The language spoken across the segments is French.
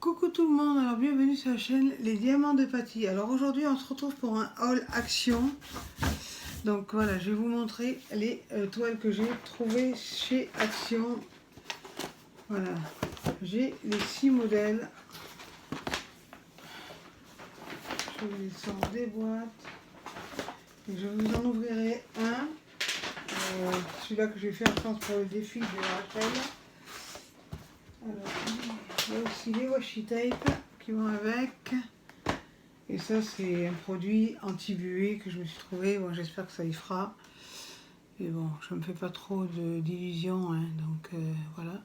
Coucou tout le monde, alors bienvenue sur la chaîne Les Diamants de Paty. Alors aujourd'hui on se retrouve pour un haul action. Donc voilà, je vais vous montrer les toiles que j'ai trouvées chez Action. Voilà, j'ai les 6 modèles. Je les sors des boîtes. Et je vous en ouvrirai un. Celui-là que j'ai fait en France pour le défi de Rachel. Alors, il y a aussi les washi tape qui vont avec. Et ça, c'est un produit anti-buée que je me suis trouvé. Bon, j'espère que ça y fera. Et bon, je ne me fais pas trop d'illusions. Hein, donc voilà.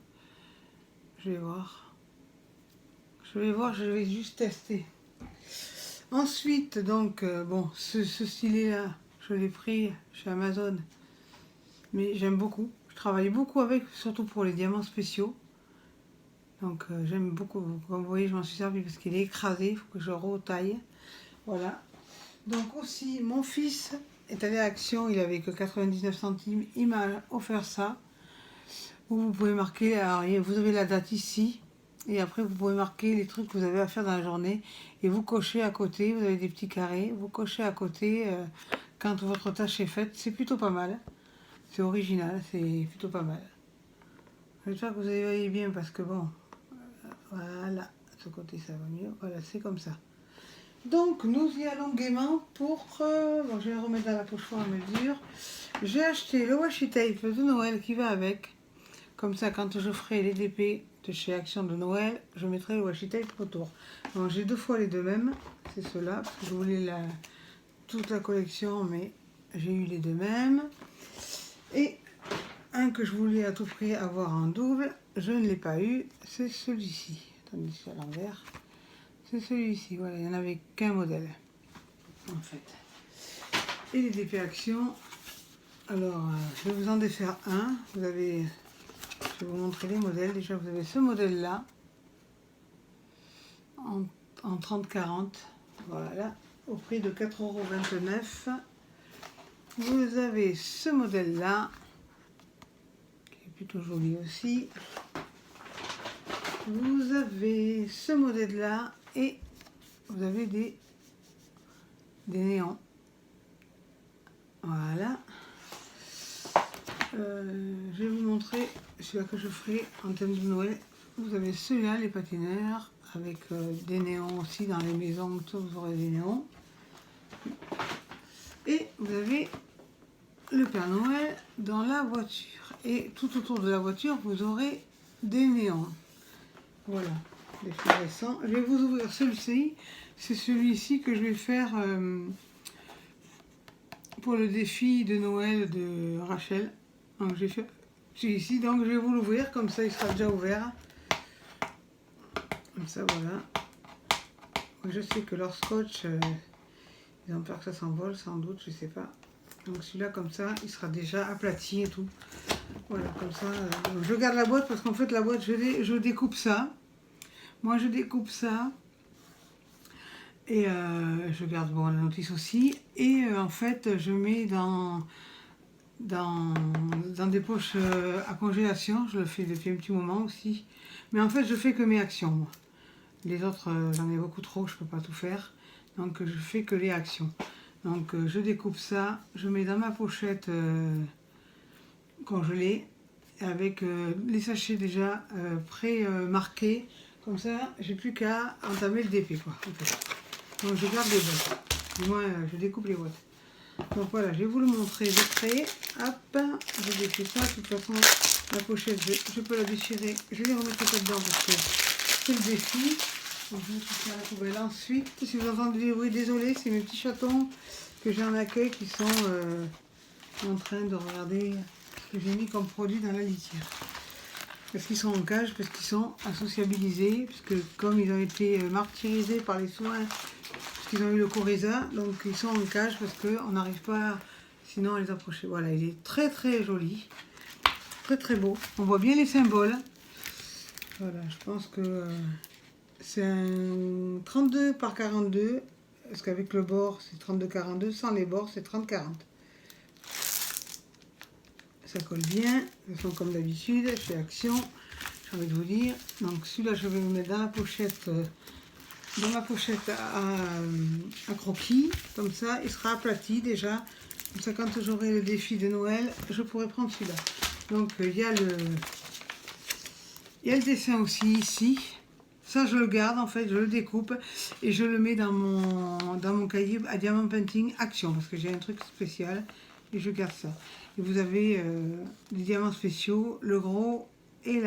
Je vais voir. Je vais juste tester. Ensuite, donc, bon, ce stylet-là, je l'ai pris chez Amazon. Mais j'aime beaucoup. Je travaille beaucoup avec, surtout pour les diamants spéciaux. Donc j'aime beaucoup. Comme vous voyez, je m'en suis servi parce qu'il est écrasé. Il faut que je retaille. Voilà. Donc aussi, mon fils est allé à Action. Il avait que 99 centimes. Il m'a offert ça. Vous pouvez marquer. Alors, vous avez la date ici. Et après, vous pouvez marquer les trucs que vous avez à faire dans la journée. Et vous cochez à côté. Vous avez des petits carrés. Vous cochez à côté quand votre tâche est faite. C'est plutôt pas mal. C'est original. C'est plutôt pas mal. J'espère que vous voyez bien parce que bon... Voilà, de ce côté ça va mieux. Voilà, c'est comme ça. Donc, nous y allons gaiement pour... bon, je vais remettre dans la poche à mesure. J'ai acheté le washi tape de Noël qui va avec. Comme ça, quand je ferai les DP de chez Action de Noël, je mettrai le washi tape autour. Donc, j'ai 2 fois les deux mêmes. C'est ceux-là, parce que je voulais toute la collection, mais j'ai eu les deux mêmes. Et un que je voulais à tout prix avoir en double, je ne l'ai pas eu, c'est celui-ci. Attendez, c'est à l'envers. C'est celui-ci, voilà, il n'y en avait qu'un modèle, en fait. Et les DP Action, alors, je vais vous en défaire un. Vous avez, je vais vous montrer les modèles. Déjà, vous avez ce modèle-là, en 30-40, voilà, au prix de 4,29 €. Vous avez ce modèle-là, plutôt joli aussi. Vous avez ce modèle là et vous avez des néons. Voilà. Je vais vous montrer celui-là que je ferai en thème de Noël. Vous avez celui-là, les patineurs, avec des néons aussi dans les maisons, vous aurez des néons. Et vous avez le Père Noël dans la voiture. Et tout autour de la voiture, vous aurez des néons. Voilà, des fluorescents. Je vais vous ouvrir celui-ci. C'est celui-ci que je vais faire pour le défi de Noël de Rachel. Donc j'ai fait celui-ci, donc je vais vous l'ouvrir, comme ça il sera déjà ouvert. Comme ça, voilà. Je sais que leur scotch, ils ont peur que ça s'envole, sans doute, je sais pas. Donc celui-là, comme ça, il sera déjà aplati et tout. Voilà, comme ça. Je garde la boîte parce qu'en fait, la boîte, je découpe ça. Moi, je découpe ça. Et je garde bon, la notice aussi. Et en fait, je mets dans des poches à congélation. Je le fais depuis un petit moment aussi. Mais en fait, je fais que mes actions, moi. Les autres, j'en ai beaucoup trop, je ne peux pas tout faire. Donc, je fais que les actions. Donc, je découpe ça. Je mets dans ma pochette congelée. Avec les sachets déjà pré-marqués. Comme ça, j'ai plus qu'à entamer le DP, quoi. En fait. Donc je garde les boîtes. Du moins, je découpe les boîtes. Donc voilà, je vais vous le montrer de près. Hop, je défais ça. De toute façon, la pochette, je peux la déchirer. Je ne les remettrai pas dedans parce que c'est le défi. Donc je vais tout ça à la poubelle. Ensuite, si vous entendez des bruits, désolé, c'est mes petits chatons que j'ai en accueil qui sont en train de regarder ce que j'ai mis comme produit dans la litière. Parce qu'ils sont en cage, parce qu'ils sont associabilisés, parce que comme ils ont été martyrisés par les soins, parce qu'ils ont eu le coryza, donc ils sont en cage parce qu'on n'arrive pas sinon à les approcher. Voilà, il est très très joli, très très beau. On voit bien les symboles. Voilà, je pense que c'est un 32 par 42, parce qu'avec le bord c'est 32-42, sans les bords c'est 30-40. Ça colle bien, de toute façon comme d'habitude, chez Action. j'ai envie de vous dire. Donc celui-là, je vais le mettre dans la pochette, dans ma pochette à croquis. Comme ça, il sera aplati déjà. Comme ça, quand j'aurai le défi de Noël, je pourrai prendre celui-là. Donc il y a le dessin aussi ici. Ça, je le garde en fait, je le découpe et je le mets dans mon cahier à Diamant Painting Action parce que j'ai un truc spécial et je garde ça. Et vous avez les diamants spéciaux, le gros et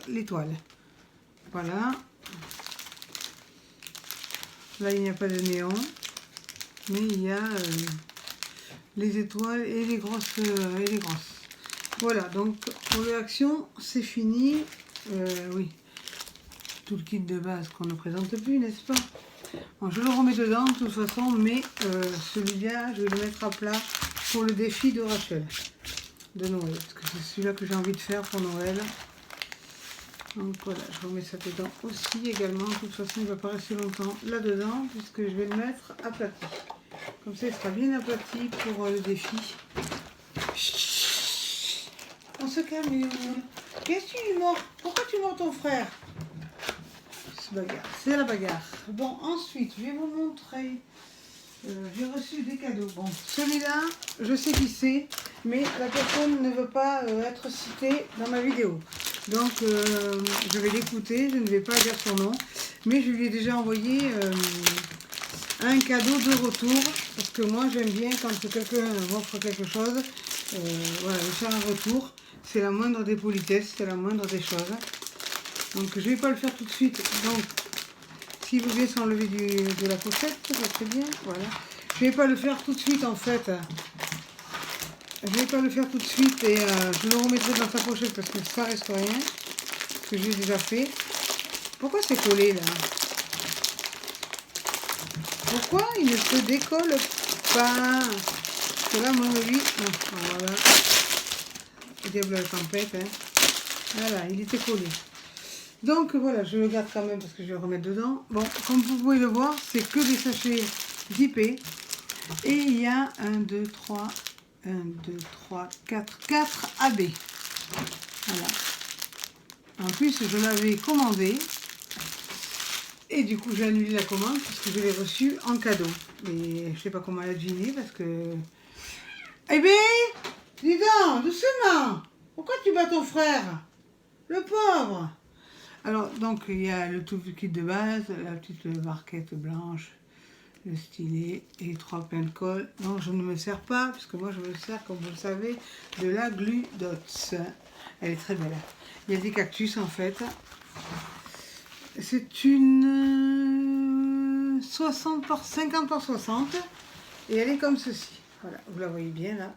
l'étoile. Voilà. Là, il n'y a pas de néon, mais il y a les étoiles et les grosses. Voilà, donc pour l'action, c'est fini. Oui. Tout le kit de base qu'on ne présente plus, n'est-ce pas? Bon, je le remets dedans de toute façon, mais celui-là, je vais le mettre à plat pour le défi de Rachel de Noël, parce que c'est celui-là que j'ai envie de faire pour Noël. Donc voilà, je remets ça dedans aussi également. De toute façon, il ne va pas rester longtemps là-dedans, puisque je vais le mettre aplati. Comme ça, il sera bien aplati pour le défi. Chut, on se calme, Léon. Qu'est-ce que tu mords? Pourquoi tu mords ton frère? C'est la bagarre. Bon, ensuite, je vais vous montrer. J'ai reçu des cadeaux. Bon, celui-là, je sais qui c'est, mais la personne ne veut pas être citée dans ma vidéo. Donc, je vais l'écouter, je ne vais pas dire son nom, mais je lui ai déjà envoyé un cadeau de retour, parce que moi, j'aime bien quand quelqu'un m'offre quelque chose, voilà, de faire un retour. C'est la moindre des politesses, c'est la moindre des choses. Donc je ne vais pas le faire tout de suite. Donc s'il vous plaît s'enlever de la pochette, ça serait bien. Voilà. Je ne vais pas le faire tout de suite en fait. Je ne vais pas le faire tout de suite et je le remettrai dans sa pochette parce que ça reste rien. Ce que j'ai déjà fait. Pourquoi c'est collé là? Pourquoi il ne se décolle pas? Parce que là, moi, lui, voilà. Le diable à la tempête, hein. Voilà, il était collé. Donc voilà, je le garde quand même parce que je vais le remettre dedans. Bon, comme vous pouvez le voir, c'est que des sachets zippés. Et il y a 1, 2, 3, 4 AB. Voilà. En plus, je l'avais commandé. Et du coup, j'ai annulé la commande puisque je l'ai reçu en cadeau. Et je sais pas comment elle a deviné parce que... Eh bien, dis donc, doucement. Pourquoi tu bats ton frère? Le pauvre. Alors, donc, il y a le tout kit de base, la petite barquette blanche, le stylet et les 3 pains de colle. Donc, je ne me sers pas, puisque moi, je me sers, comme vous le savez, de la Glue Dots. Elle est très belle. Il y a des cactus, en fait. C'est une 50 par 60. Et elle est comme ceci. Voilà, vous la voyez bien, là.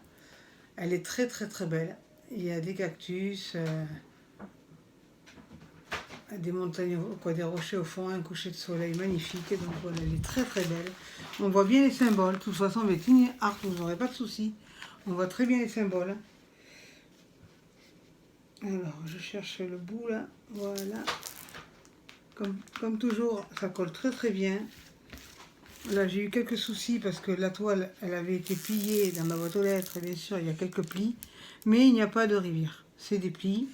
Elle est très, très, très belle. Il y a des cactus... des montagnes, quoi, des rochers au fond, un coucher de soleil magnifique. Donc voilà, elle est très très belle. On voit bien les symboles. De toute façon, avec Tiny Art, vous n'aurez pas de soucis. On voit très bien les symboles. Alors, je cherche le bout là. Voilà. Comme toujours, ça colle très très bien. Là, j'ai eu quelques soucis parce que la toile, elle avait été pliée dans ma boîte aux lettres. Bien sûr, il y a quelques plis. Mais il n'y a pas de rivière. C'est des plis.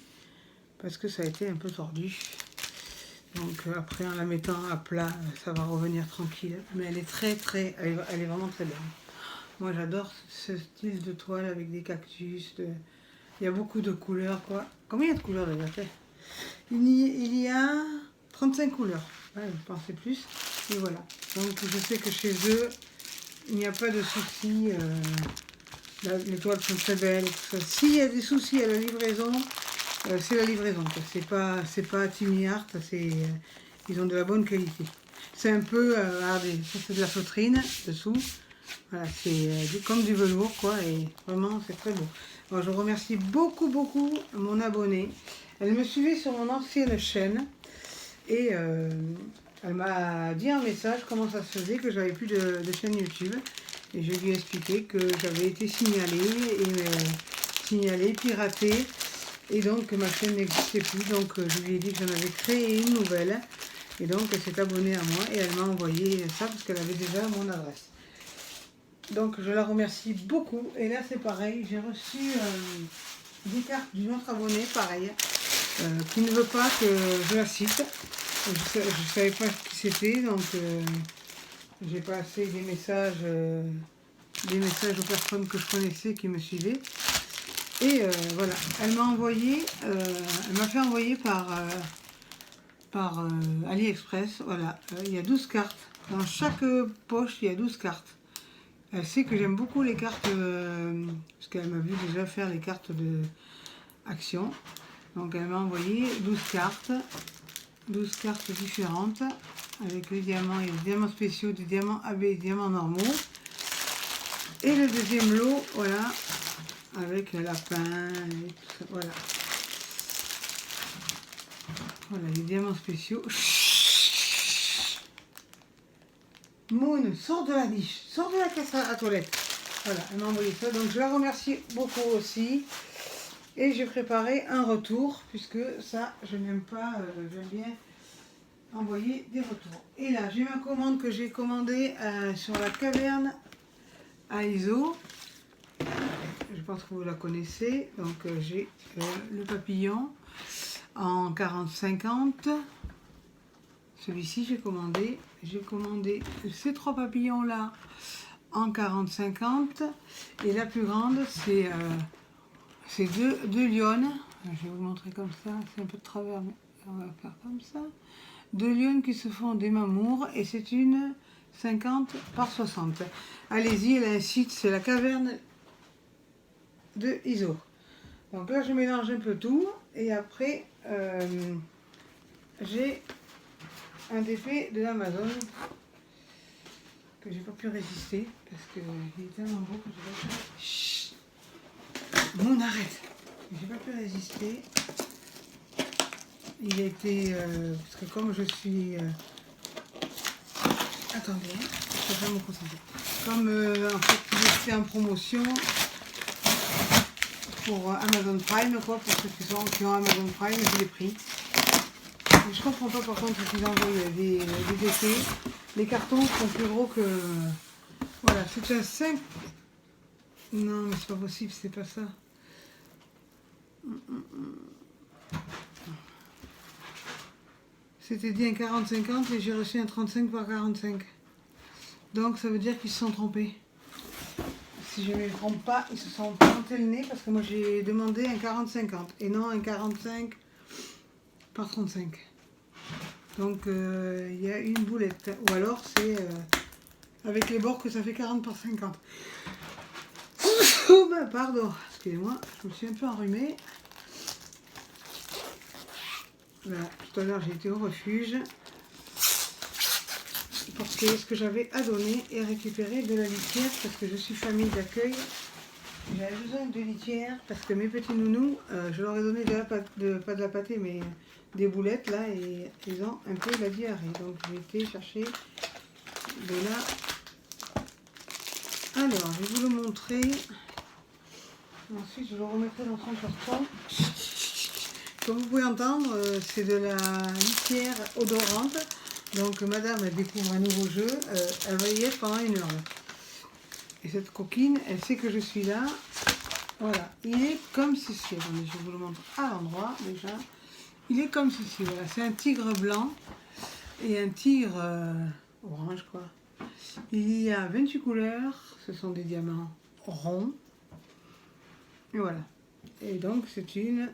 Parce que ça a été un peu tordu. Donc après en la mettant à plat, ça va revenir tranquille. Mais elle est elle est vraiment très belle. Moi j'adore ce style de toile avec des cactus. Il y a beaucoup de couleurs quoi. Combien il y a de couleurs déjà? Il y a 35 couleurs. Ouais, je pensais plus. Et voilà. Donc je sais que chez eux, il n'y a pas de soucis. Les toiles sont très belles. S'il y a des soucis à la livraison, c'est la livraison. C'est pas Tiny Art, ils ont de la bonne qualité. C'est un peu, regardez, ça c'est de la feutrine dessous. Voilà, c'est comme du velours quoi, et vraiment c'est très beau. Alors, je remercie beaucoup mon abonnée. Elle me suivait sur mon ancienne chaîne et elle m'a dit un message comment ça se faisait que j'avais plus de chaîne YouTube. Et je lui ai expliqué que j'avais été signalée, piratée. Et donc ma chaîne n'existait plus, donc je lui ai dit que j'en avais créé une nouvelle. Et donc elle s'est abonnée à moi et elle m'a envoyé ça parce qu'elle avait déjà mon adresse. Donc je la remercie beaucoup. Et là c'est pareil, j'ai reçu des cartes d'une autre abonnée, pareil. qui ne veut pas que je la cite. Je ne savais pas qui c'était, donc j'ai passé des messages aux personnes que je connaissais qui me suivaient. Et voilà, elle m'a fait envoyer par AliExpress, voilà, il y a 12 cartes. Dans chaque poche, il y a 12 cartes. Elle sait que j'aime beaucoup les cartes, parce qu'elle m'a vu déjà faire les cartes de Action. Donc elle m'a envoyé 12 cartes différentes, avec les diamants, il y a des diamants spéciaux, des diamants AB, des diamants normaux. Et le deuxième lot, voilà, avec le lapin et tout ça, voilà. Voilà, les diamants spéciaux. Moon, sors de la niche, sors de la caisse à toilette. Voilà, elle m'a envoyé ça, donc je la remercie beaucoup aussi. Et j'ai préparé un retour, puisque ça, je n'aime pas, j'aime bien envoyer des retours. Et là, j'ai ma commande que j'ai commandée sur la caverne à ISO. Je pense que vous la connaissez. Donc j'ai le papillon en 40-50. Celui-ci j'ai commandé. J'ai commandé ces 3 papillons là en 40-50. Et la plus grande c'est deux lionnes. Je vais vous montrer comme ça. C'est un peu de travers, mais on va faire comme ça. 2 lionnes qui se font des mamours. Et c'est une 50 par 60. Allez-y, elle a un site, c'est la caverne de ISO. Donc là je mélange un peu tout et après j'ai un DP de Amazon que j'ai pas pu résister parce que il est tellement beau que j'ai pas pu... Chut, Moon, arrête. J'ai pas pu résister. Il a été parce que comme je suis attendez, je vais pas me concentrer. Comme en fait il était en promotion pour Amazon Prime, quoi, pour ceux qui ont Amazon Prime, je l'ai pris. Et je comprends pas par contre qu'ils envoient des DP. Les cartons sont plus gros que... Voilà, c'est un 5. Non, mais c'est pas possible, c'est pas ça. C'était dit un 40-50 et j'ai reçu un 35 par 45. Donc ça veut dire qu'ils se sont trompés. Si je ne me trompe pas, ils se sont plantés le nez parce que moi j'ai demandé un 40-50 et non un 45 par 35. Donc il y a une boulette. Ou alors c'est avec les bords que ça fait 40 par 50. Oh, ben, pardon, excusez-moi, je me suis un peu enrhumée. Voilà, tout à l'heure j'ai été au refuge porter ce que j'avais à donner et récupérer de la litière parce que je suis famille d'accueil. J'avais besoin de litière parce que mes petits nounous, je leur ai donné pas de la pâtée mais des boulettes là et ils ont un peu la diarrhée. Donc j'ai été chercher de la... Alors, je vais vous le montrer. Ensuite, je le remettrai dans son carton. Comme vous pouvez entendre, c'est de la litière odorante. Donc madame, elle découvre un nouveau jeu, elle va y être pendant 1 heure. Là. Et cette coquine, elle sait que je suis là. Voilà, il est comme ceci. Attendez, je vous le montre à l'endroit déjà. Il est comme ceci, voilà. C'est un tigre blanc et un tigre orange, quoi. Il y a 28 couleurs, ce sont des diamants ronds. Et voilà. Et donc c'est une...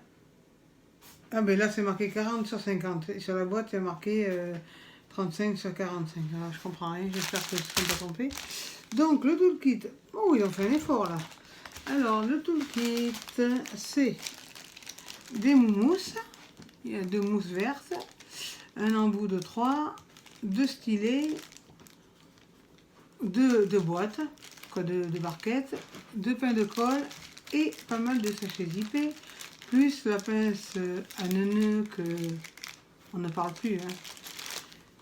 Ah ben là c'est marqué 40 sur 50. Et sur la boîte il y a marqué 35 sur 45. Alors, je comprends rien, j'espère que je ne suis pas trompée. Donc le toolkit, oh ils ont fait un effort là. Alors le toolkit c'est des mousses. Il y a 2 mousses vertes, un embout de 3, 2 stylets, 2 boîtes, quoi, de barquettes, 2 pains de colle et pas mal de sachets zippés, plus la pince à neuneux que on ne parle plus. Hein.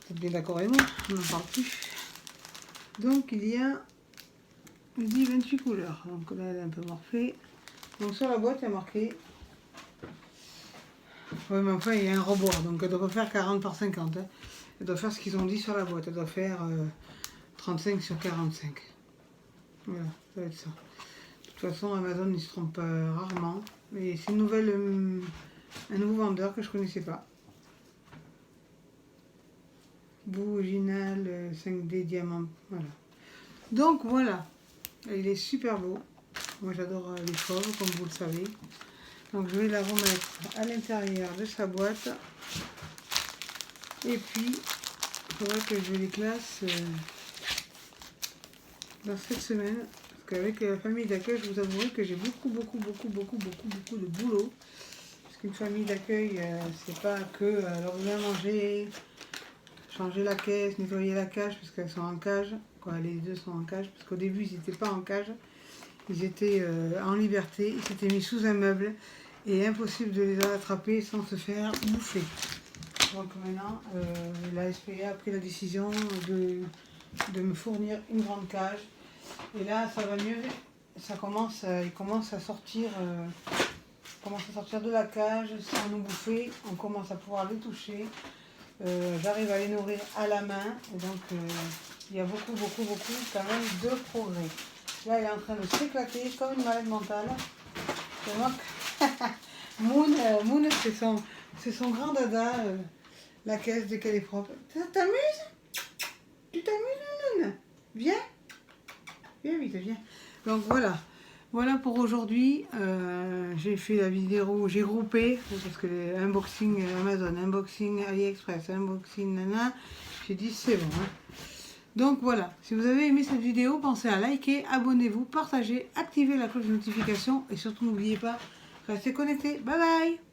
Vous êtes bien d'accord avec moi, on n'en parle plus. Donc il y a, je dis 28 couleurs. Donc là elle est un peu morflée. Donc sur la boîte il y a marqué. Oui mais enfin il y a un rebord, donc elle doit pas faire 40 par 50. Hein. Elle doit faire ce qu'ils ont dit sur la boîte, elle doit faire 35 sur 45. Voilà, ça va être ça. De toute façon Amazon ne se trompe pas rarement. Mais c'est une nouvelle un nouveau vendeur que je connaissais pas. Bout original 5D diamant, voilà. Donc voilà, il est super beau. Moi j'adore les fauves comme vous le savez. Donc je vais la remettre à l'intérieur de sa boîte. Et puis il faudra que je les classe dans cette semaine. Parce qu'avec la famille d'accueil, je vous avouerai que j'ai beaucoup de boulot. Parce qu'une famille d'accueil, c'est pas que leur donner à manger, changer la caisse, nettoyer la cage, parce qu'elles sont en cage. Quoi, les deux sont en cage, parce qu'au début ils n'étaient pas en cage. Ils étaient en liberté, ils s'étaient mis sous un meuble et impossible de les attraper sans se faire bouffer. Donc maintenant, la SPA a pris la décision de me fournir une grande cage. Et là, ça va mieux. Ça commence, ils commencent à sortir de la cage sans nous bouffer. On commence à pouvoir les toucher. J'arrive à les nourrir à la main. Et donc, il y a beaucoup quand même de progrès. Là, elle est en train de s'éclater comme une malade mentale. Moon, c'est son grand dada, la caisse dès qu'elle est propre. T'amuses? Tu t'amuses, Moon? Viens vite, viens. Donc voilà pour aujourd'hui. J'ai fait la vidéo, j'ai groupé, parce que les unboxing Amazon, unboxing AliExpress, unboxing nana, j'ai dit c'est bon. Hein. Donc voilà, si vous avez aimé cette vidéo, pensez à liker, abonnez-vous, partagez, activez la cloche de notification et surtout n'oubliez pas, restez connectés. Bye bye!